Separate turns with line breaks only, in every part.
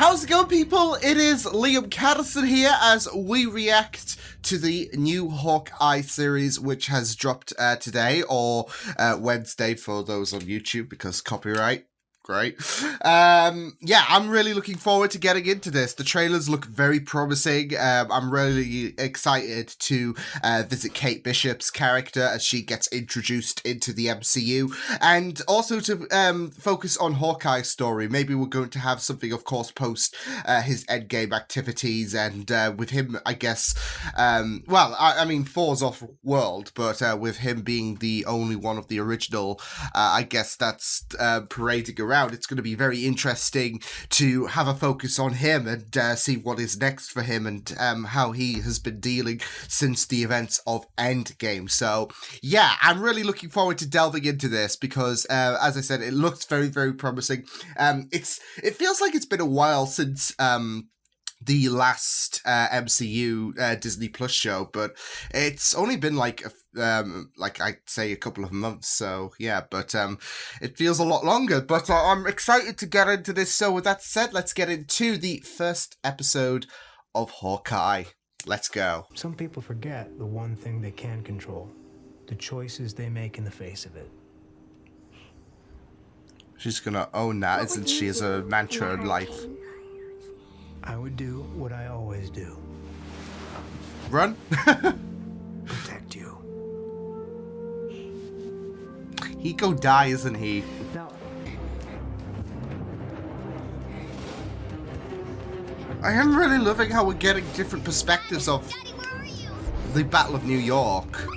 How's it going, people? It is Liam Caddison here as we react to the new Hawkeye series, which has dropped today, or Wednesday for those on YouTube, because copyright. Great. Yeah, I'm really looking forward to getting into this. The trailers look very promising. I'm really excited to visit Kate Bishop's character as she gets introduced into the MCU, and also to focus on Hawkeye's story. Maybe we're going to have something, of course, post his endgame activities, and with him, I guess, well, I mean, Thor's off-world, but with him being the only one of the original, I guess that's parading around. It's going to be very interesting to have a focus on him and see what is next for him and how he has been dealing since the events of Endgame. So yeah, I'm really looking forward to delving into this because as I said, it looks very, very promising. It feels like it's been a while since the last MCU Disney Plus show, but it's only been like I'd say a couple of months, so yeah, but it feels a lot longer, but I'm excited to get into this. So with that said, let's get into the first episode of Hawkeye. Let's go.
Some people forget the one thing they can control, the choices they make in the face of it.
She's gonna own that, isn't she, as a mantra in life.
I would do what I always do.
Run?
Protect you.
He go die, isn't he?
Now,
I am really loving how we're getting different perspectives of the Battle of New York.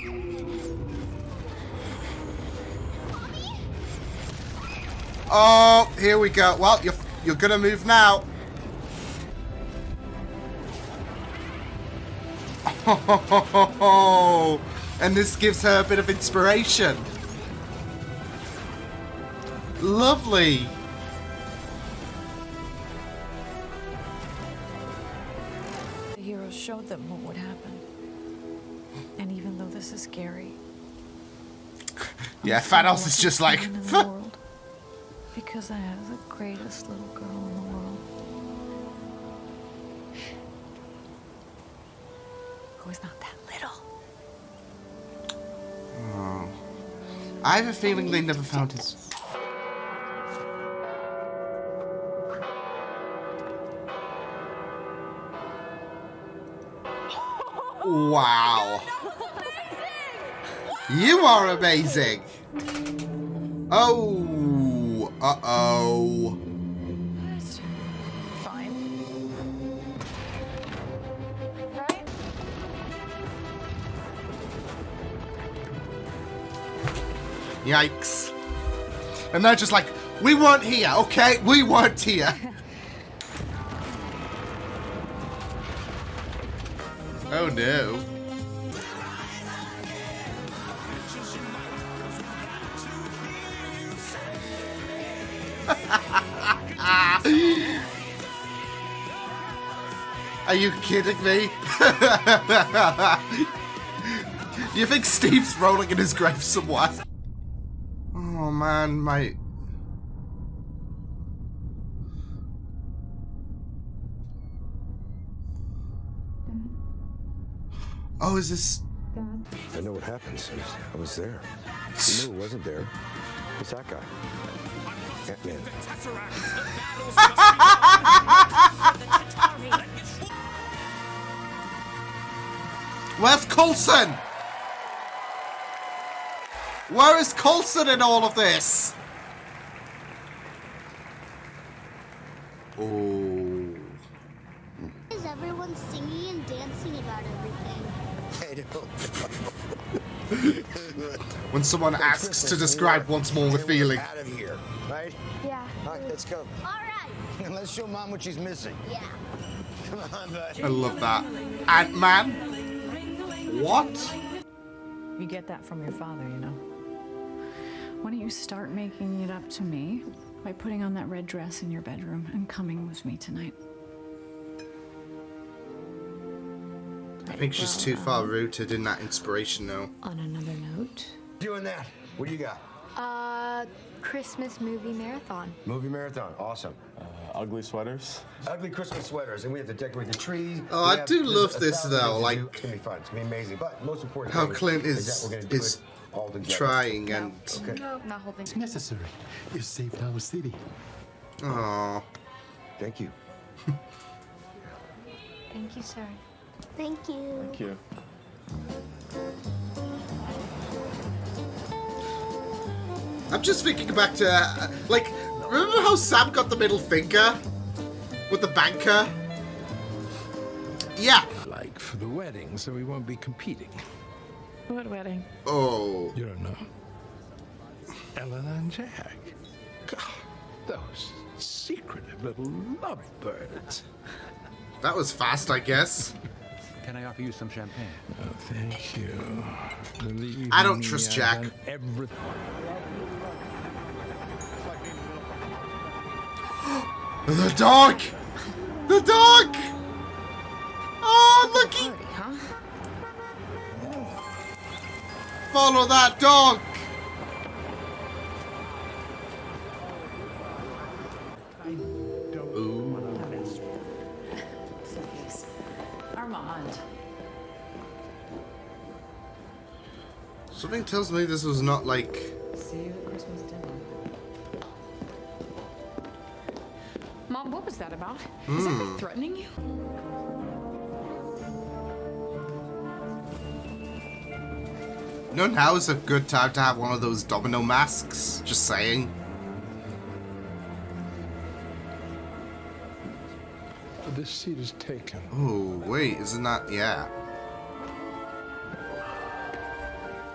Oh, here we go. Well, you're gonna move now. Oh, and this gives her a bit of inspiration. Lovely.
The heroes showed them what would happen. And even though this is scary,
yeah, Thanos is just like,
in the world, because I have the greatest little girl in the world. Who is not that little.
oh. I have a feeling they never found his. Wow. You are amazing. Oh. Uh-oh.
Fine. Right?
Yikes. And they're just like, we weren't here, okay? We weren't here. Oh no. Are you kidding me? Do you think Steve's rolling in his grave somewhere? Oh man, my... Oh, is this...
I know what happens. I was there. You knew who wasn't there. It's that guy. Ant-Man.
Where's Coulson? Where is Coulson in all of this? Oh.
Is everyone singing and dancing about everything?
I don't
When someone asks to describe once more the feeling.
Out of here, right?
Yeah.
All right, let's go.
All right.
And let's show Mom what she's missing.
Yeah.
Come on, bud.
I love that. Ant-Man? What?
You get that from your father, you know. Why don't you start making it up to me by putting on that red dress in your bedroom and coming with me tonight?
I think she's too far rooted in that inspiration now.
On another note,
Doing that. What do you got?
Christmas movie marathon.
Movie marathon. Awesome.
ugly sweaters.
Ugly Christmas sweaters, and we have to decorate the tree.
Oh, I do love this though. Like,
it's gonna be fun. It's gonna be amazing. But most important,
how
thing
Clint
that
is
we're gonna do it all together.
trying and.
Okay.
No, not holding.
It's necessary. You saved our city.
Aww.
Thank you.
Thank you, sir.
Thank you.
Thank you.
I'm just thinking back to, like, remember how Sam got the middle finger with the banker? Yeah.
Like for the wedding, so we won't be competing.
What wedding?
Oh.
You don't know. Ellen and Jack. God, those secretive little lovebirds.
That was fast, I guess.
Can I offer you some champagne?
Oh, thank you. Believe
I don't
me,
trust
I've
Jack.
done everything.
The dog! The dog! Oh, looky!
Party, huh?
Follow that dog!
Armand.
Something tells me this was not like...
See you at Christmas dinner. Mom, what was that about? Is that guy threatening you?
No, now is a good time to have one of those domino masks. Just saying.
This seat is taken.
Oh, wait, isn't that... yeah.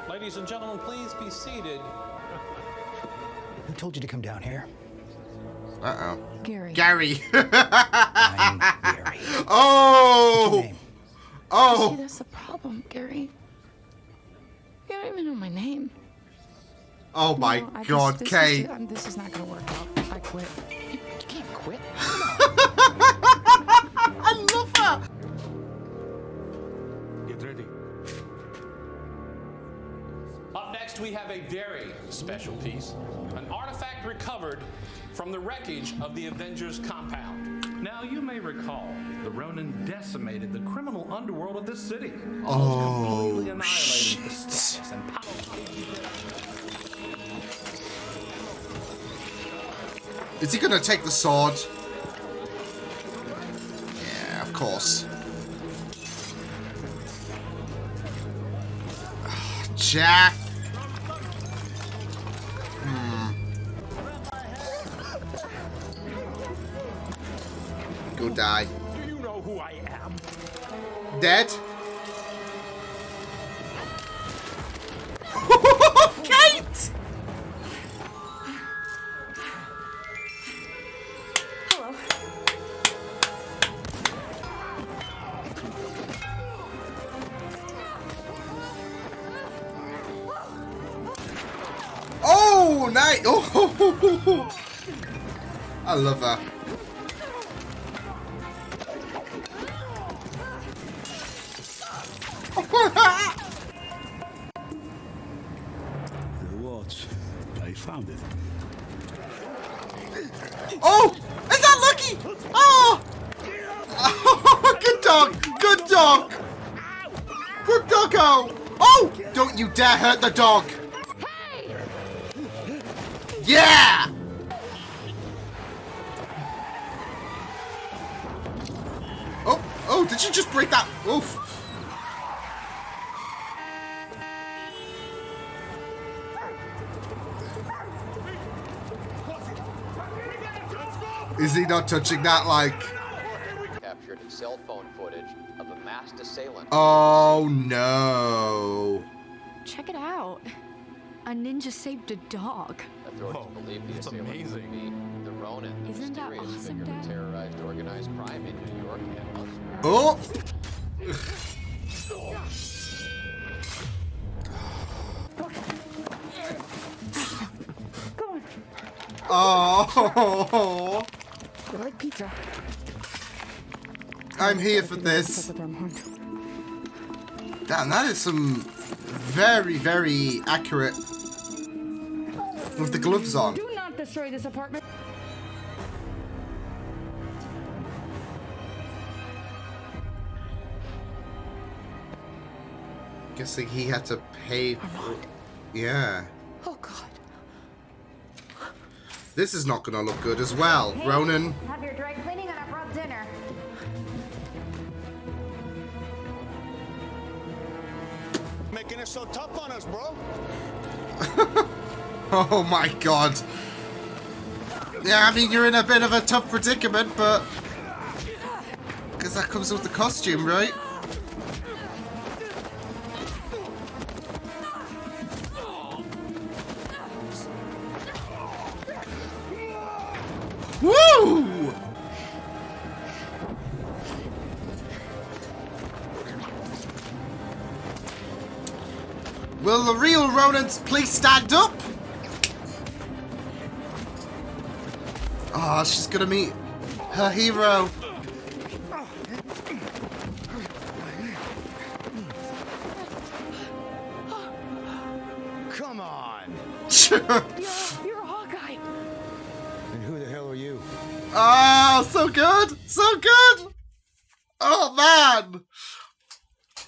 Ladies and gentlemen, please be seated.
Who told you to come down here?
Uh-oh.
Gary.
Gary!
I'm Gary.
Oh!
What's your name?
See,
Oh!
that's the problem, Gary. You don't even know my name.
Oh my
No,
god,
this
Kate.
This is not gonna work out. I quit. You can't quit.
I love her!
Get ready.
Up next, we have a very special piece, an artifact recovered from the wreckage of the Avengers compound. Now, you may recall, the Ronin decimated the criminal underworld of this city, completely annihilating the status and power.
Is he gonna take the sword? Yeah, of course. Jack. Go die.
Do you know who I am?
Dead? Kate!
Hello.
Oh, nice! Oh, I love her.
The watch. I found it.
Oh! Is that Lucky? Oh! Oh, good dog! Good dog! Good doggo! Oh! Don't you dare hurt the dog! Yeah! Oh! Oh, did you just break that? Oof. Is he not touching that like...
Captured cell phone footage of a masked assailant.
Oh no.
Check it out. A ninja saved a dog.
Authorities believe the assailant could be the Ronin, the
Isn't that
mysterious
awesome,
figure
Dad?
that terrorized organized crime in New York and elsewhere.
Oh! Oh!
You like pizza?
I'm here for this. Damn, that is some very, very accurate with the gloves on.
Do not destroy this apartment.
Guessing he had to pay for... Yeah.
Oh, God.
This is not gonna look good as well. Ronan...
Have your dry cleaning and I brought dinner.
Making it so tough on us, bro.
Oh my god. Yeah, I mean, you're in a bit of a tough predicament, but... Because that comes with the costume, right? Woo! Will the real Ronans please stand up? Oh, she's gonna meet her hero.
Come on.
You're Hawkeye.
And who the hell are you?
Oh, so good! So good! Oh, man!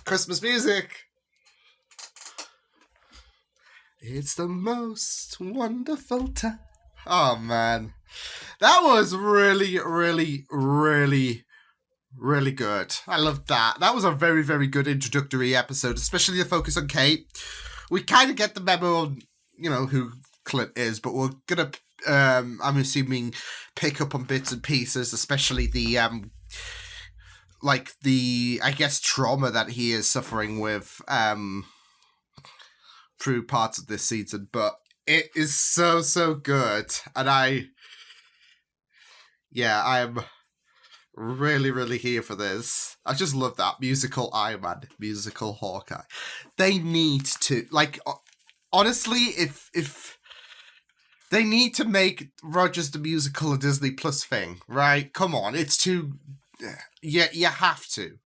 Christmas music. It's the most wonderful time. Oh, man. That was really, really, really, really good. I loved that. That was a very, very good introductory episode, especially the focus on Kate. We kind of get the memo on, you know, who Clint is, but we're gonna, I'm assuming, pick up on bits and pieces, especially the, I guess, trauma that he is suffering with, through parts of this season. But it is so, so good. And I'm really, really here for this. I just love that. Musical Iron Man, musical Hawkeye. They need to, like, honestly, if they need to make Rogers the Musical a Disney Plus thing, right? Come on, it's too, yeah, you have to.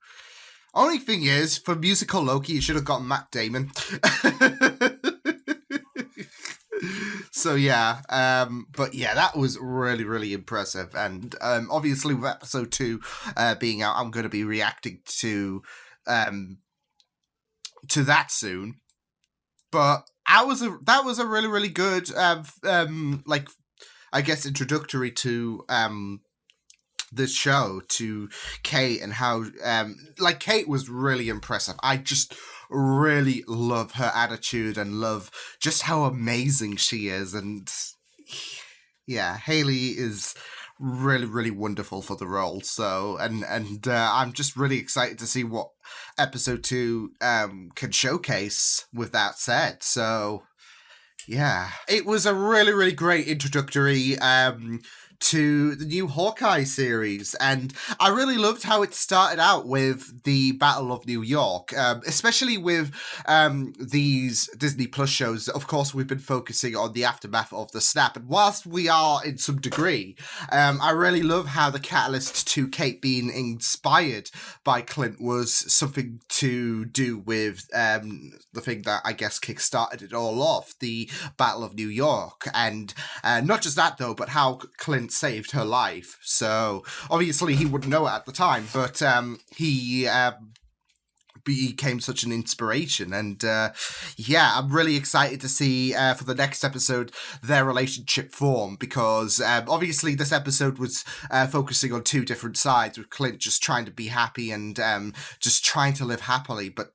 Only thing is, for musical Loki, you should have gotten Matt Damon. So yeah, but yeah, that was really, really impressive. And obviously with episode 2 being out, I'm going to be reacting to that soon. But that was a really, really good, like, I guess, introductory to this show, to Kate, and how, like, Kate was really impressive. I just really love her attitude and love just how amazing she is. And yeah, Haley is really, really wonderful for the role. So, and I'm just really excited to see what episode 2 can showcase with that said. So yeah, it was a really, really great introductory to the new Hawkeye series, and I really loved how it started out with the Battle of New York, especially with these Disney Plus shows. Of course, we've been focusing on the aftermath of the snap, and whilst we are in some degree, I really love how the catalyst to Kate being inspired by Clint was something to do with the thing that I guess kickstarted it all off, the Battle of New York. And not just that though, but how Clint saved her life. So obviously he wouldn't know it at the time, but he became such an inspiration. And yeah, I'm really excited to see for the next episode their relationship form, because obviously this episode was focusing on 2 different sides, with Clint just trying to be happy and just trying to live happily, but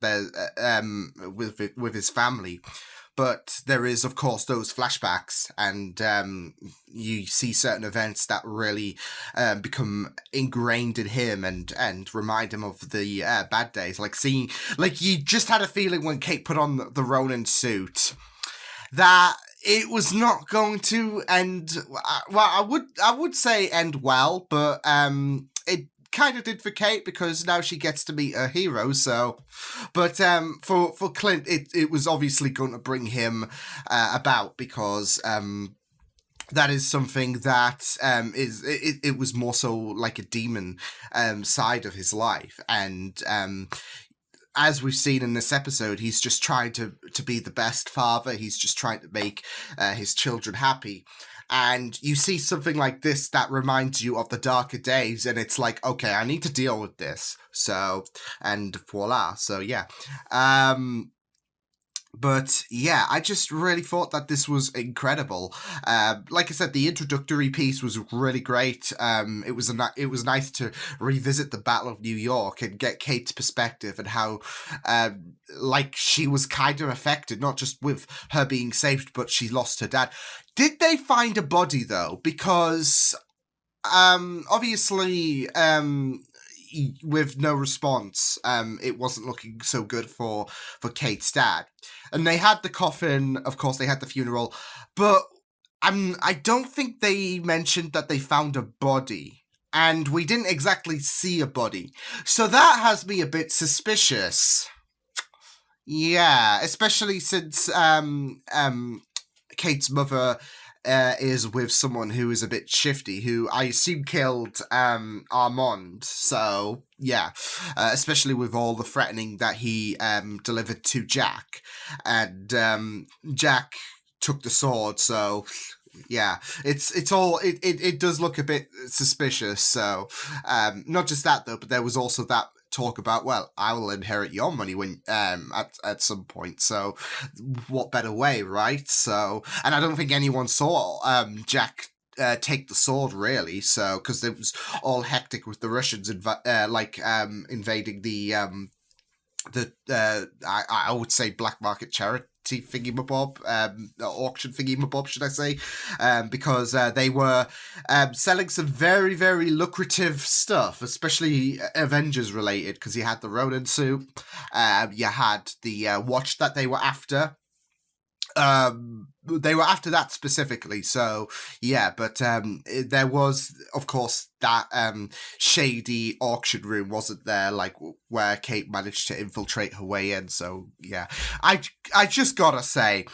with his family. But there is, of course, those flashbacks, and you see certain events that really become ingrained in him and remind him of the bad days. Like you just had a feeling when Kate put on the Ronin suit that it was not going to end. Well, I would say end well, but it kind of did for Kate, because now she gets to meet her hero. So, but for Clint, it was obviously going to bring him about, because that is something that it was more so like a demon side of his life. And as we've seen in this episode, he's just trying to be the best father. He's just trying to make his children happy. And you see something like this that reminds you of the darker days, and it's like, okay, I need to deal with this. So, and voila. So yeah. But yeah, I just really thought that this was incredible. Like I said, the introductory piece was really great. It was nice to revisit the Battle of New York and get Kate's perspective and how, like, she was kind of affected, not just with her being saved, but she lost her dad. Did they find a body though? Because obviously, with no response, it wasn't looking so good for Kate's dad. And they had the coffin, of course, they had the funeral, but I don't think they mentioned that they found a body. And we didn't exactly see a body. So that has me a bit suspicious. Yeah, especially since Kate's mother is with someone who is a bit shifty, who I assume killed Armand. So yeah, especially with all the threatening that he delivered to Jack, and Jack took the sword. So yeah, it does look a bit suspicious. So not just that though, but there was also that talk about, well, I will inherit your money when at some point. So what better way, right? So, and I don't think anyone saw Jack take the sword really. So because it was all hectic with the Russians invading the I would say black market charity thingy-mabob, auction thingy-mabob, should I say, because they were selling some very, very lucrative stuff, especially Avengers related, because you had the Ronin suit, you had the watch that they were after. They were after that specifically, so yeah, but there was, of course, that shady auction room, wasn't there, like where Kate managed to infiltrate her way in. So yeah, I just gotta say,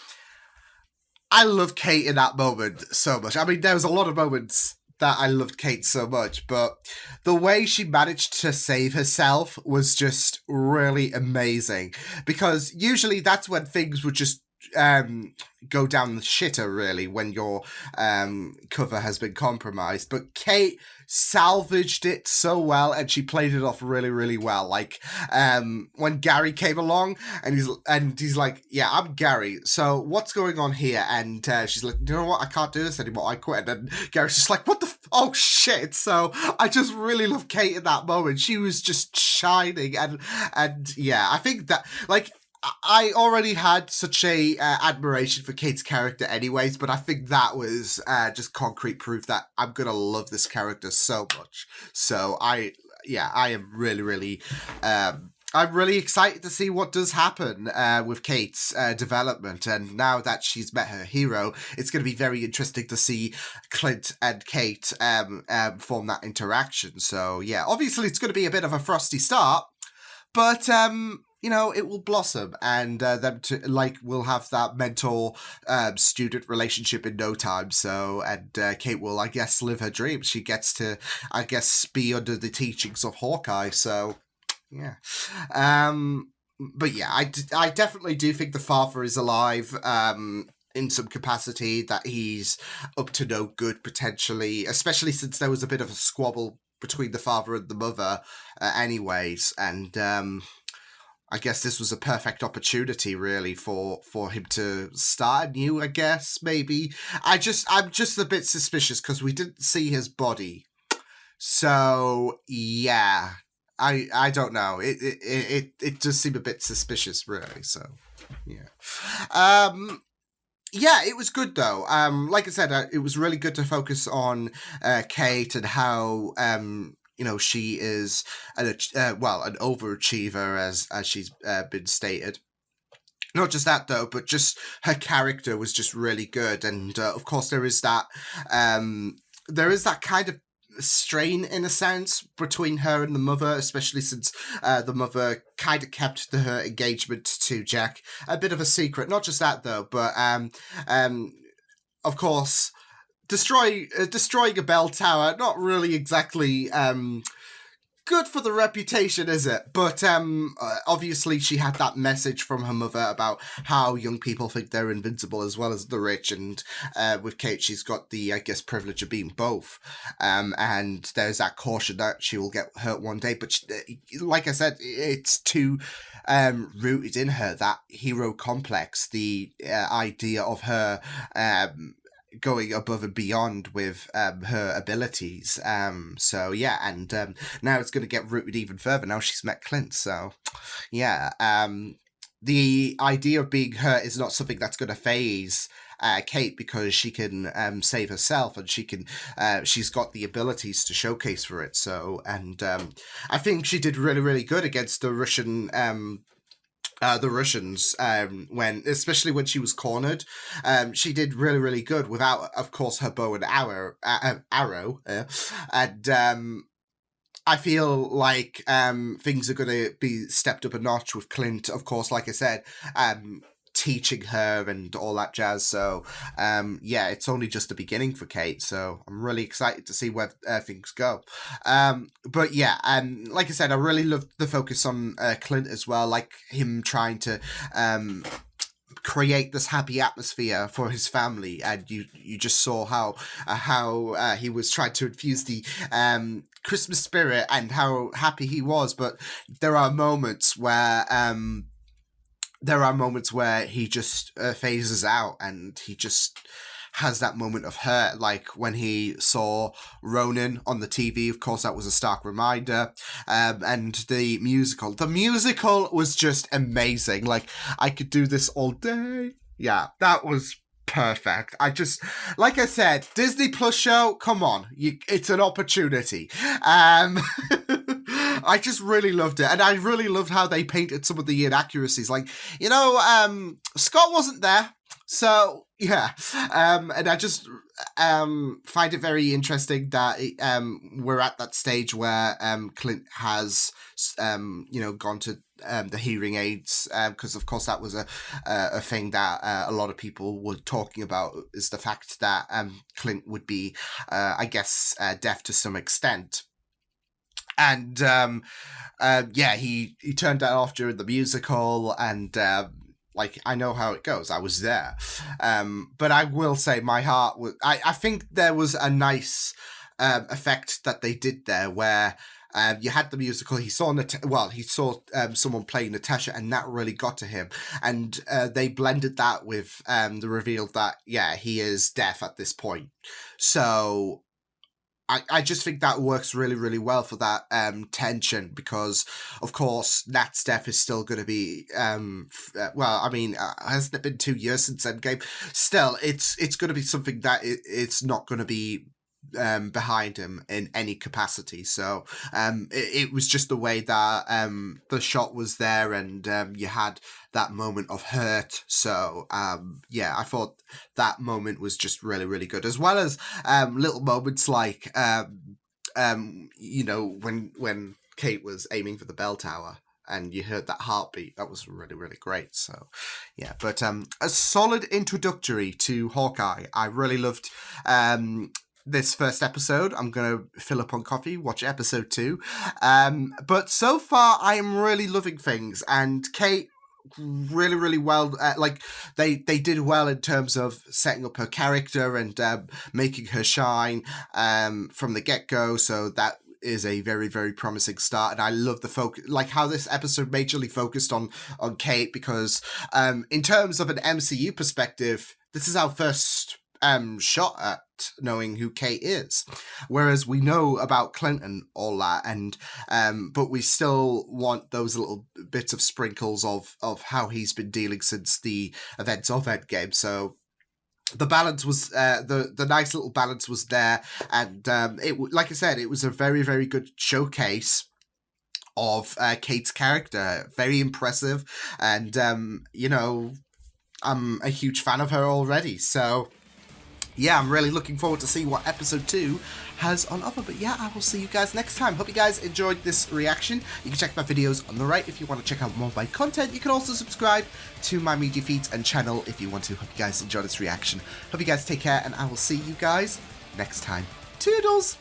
I love Kate in that moment so much. I mean, there was a lot of moments that I loved Kate so much, but the way she managed to save herself was just really amazing, because usually that's when things would just go down the shitter, really, when your cover has been compromised. But Kate salvaged it so well, and she played it off really, really well. Like when Gary came along, and he's like, yeah, I'm Gary, so what's going on here? And she's like, you know what, I can't do this anymore, I quit. And Gary's just like, what the oh shit. So I just really love Kate in that moment. She was just shining, and yeah, I think that, like, I already had such a admiration for Kate's character anyways, but I think that was just concrete proof that I'm gonna love this character so much. So I am really, really, I'm really excited to see what does happen with Kate's development. And now that she's met her hero, it's going to be very interesting to see Clint and Kate form that interaction. So yeah, obviously it's going to be a bit of a frosty start, but you know, it will blossom, and them will have that mentor student relationship in no time. So, and Kate will, I guess, live her dreams. She gets to, I guess, be under the teachings of Hawkeye. So, yeah. But yeah, I definitely do think the father is alive. In some capacity, that he's up to no good potentially, especially since there was a bit of a squabble between the father and the mother, anyways, and I guess this was a perfect opportunity, really, for him to start anew, I guess, maybe. I'm just a bit suspicious because we didn't see his body. So, yeah. I don't know. It does seem a bit suspicious, really, so, yeah. Yeah, it was good, though. Like I said, it was really good to focus on Kate and how... you know, she is an overachiever, as she's been stated. Not just that, though, but just her character was just really good. And, of course, there is that kind of strain, in a sense, between her and the mother, especially since the mother kind of kept her engagement to Jack a bit of a secret. Not just that, though, but, of course... destroying a bell tower, not really exactly good for the reputation, is it? But obviously she had that message from her mother about how young people think they're invincible as well as the rich, and with Kate, she's got the, I guess, privilege of being both. And there's that caution that she will get hurt one day. But like I said, it's too rooted in her, that hero complex, the idea of her going above and beyond with her abilities. So yeah, and now it's going to get rooted even further. Now she's met Clint, so yeah. The idea of being hurt is not something that's going to phase Kate, because she can save herself, and she's got the abilities to showcase for it. So, and I think she did really, really good against the Russians, especially when she was cornered. She did really, really good without, of course, her bow and arrow. And I feel like things are going to be stepped up a notch with Clint, of course, like I said, teaching her and all that jazz. So yeah, it's only just the beginning for Kate, so I'm really excited to see where things go. But yeah, like I said, I really loved the focus on Clint as well, like him trying to create this happy atmosphere for his family, and you just saw how he was trying to infuse the Christmas spirit and how happy he was. But there are moments where he just phases out, and he just has that moment of hurt, like when he saw Ronan on the TV. Of course, that was a stark reminder. And the musical was just amazing. Like, I could do this all day. Yeah, that was perfect. Like I said, Disney Plus show, come on, it's an opportunity. I just really loved it, and I really loved how they painted some of the inaccuracies. Like, Scott wasn't there, so yeah, and I just find it very interesting that we're at that stage where Clint has gone to the hearing aids, because of course that was a thing that a lot of people were talking about, is the fact that Clint would be I guess deaf to some extent. And yeah, he turned that off during the musical, and like, I know how it goes. I was there. But I will say my heart was... I think there was a nice effect that they did there, where you had the musical, he saw someone playing Natasha, and that really got to him. And they blended that with the reveal that, yeah, he is deaf at this point. So I just think that works really, really well for that tension, because, of course, Nat's deaf is still going to be, well, I mean, hasn't it been 2 years since Endgame? Still, it's going to be something that it's not going to be behind him in any capacity. So it was just the way that the shot was there, and you had that moment of hurt. So yeah, I thought that moment was just really, really good, as well as little moments like when Kate was aiming for the bell tower and you heard that heartbeat. That was really, really great. So yeah, but a solid introductory to Hawkeye. I really loved this first episode. I'm going to fill up on coffee, watch episode 2. But so far, I am really loving things. And Kate, really, really well. Like, they did well in terms of setting up her character and making her shine from the get-go. So that is a very, very promising start. And I love the focus, like how this episode majorly focused on Kate, because in terms of an MCU perspective, this is our first shot at knowing who Kate is, whereas we know about Clint and all that, and but we still want those little bits of sprinkles of how he's been dealing since the events of Endgame. So the balance was the nice little balance was there, and like I said, it was a very, very good showcase of Kate's character. Very impressive, and I'm a huge fan of her already. So yeah, I'm really looking forward to see what episode 2 has on offer. But yeah, I will see you guys next time. Hope you guys enjoyed this reaction. You can check my videos on the right if you want to check out more of my content. You can also subscribe to my media feeds and channel if you want to. Hope you guys enjoy this reaction. Hope you guys take care, and I will see you guys next time. Toodles!